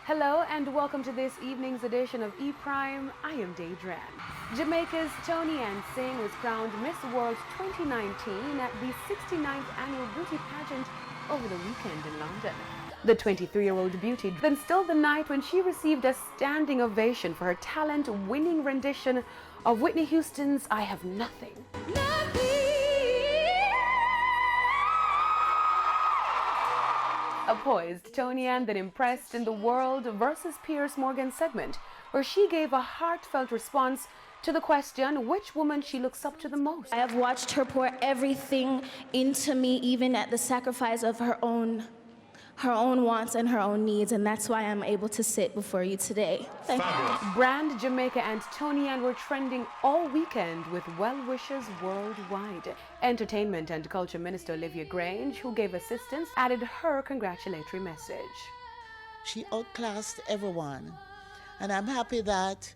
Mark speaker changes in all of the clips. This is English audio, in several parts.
Speaker 1: Hello and welcome to this evening's edition of E-Prime. I am Daydran. Jamaica's Tony Ann Singh was crowned Miss World 2019 at the 69th Annual Beauty Pageant over the weekend in London. The 23-year-old beauty then stole the night when she received a standing ovation for her talent-winning rendition of Whitney Houston's I Have Nothing. A poised Tony Ann that impressed in the World versus Piers Morgan segment, where she gave a heartfelt response to the question which woman she looks up to the most.
Speaker 2: I have watched her pour everything into me, even at the sacrifice of her own wants and her own needs, and that's why I'm able to sit before you today. Thank you.
Speaker 1: Brand Jamaica and Tony Ann were trending all weekend with well wishes worldwide. Entertainment and Culture Minister Olivia Grange, who gave assistance, added her congratulatory message.
Speaker 3: She outclassed everyone, and I'm happy that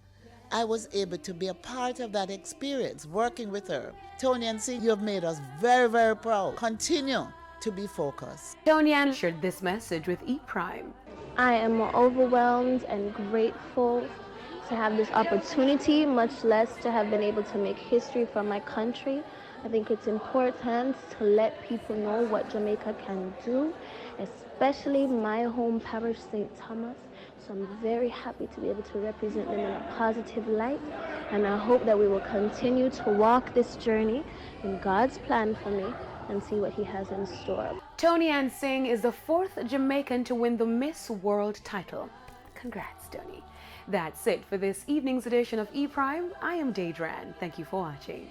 Speaker 3: I was able to be a part of that experience, working with her. Tony Ann Singh, you have made us very, very proud. Continue to be focused.
Speaker 1: Tony Ann shared this message with E-Prime.
Speaker 4: I am overwhelmed and grateful to have this opportunity, much less to have been able to make history for my country. I think it's important to let people know what Jamaica can do, especially my home parish, St. Thomas. So I'm very happy to be able to represent them in a positive light, and I hope that we will continue to walk this journey in God's plan for me and see what he has in store.
Speaker 1: Tony Ann Singh is the fourth Jamaican to win the Miss World title. Congrats, Tony. That's it for this evening's edition of E-Prime. I am Daydran. Thank you for watching.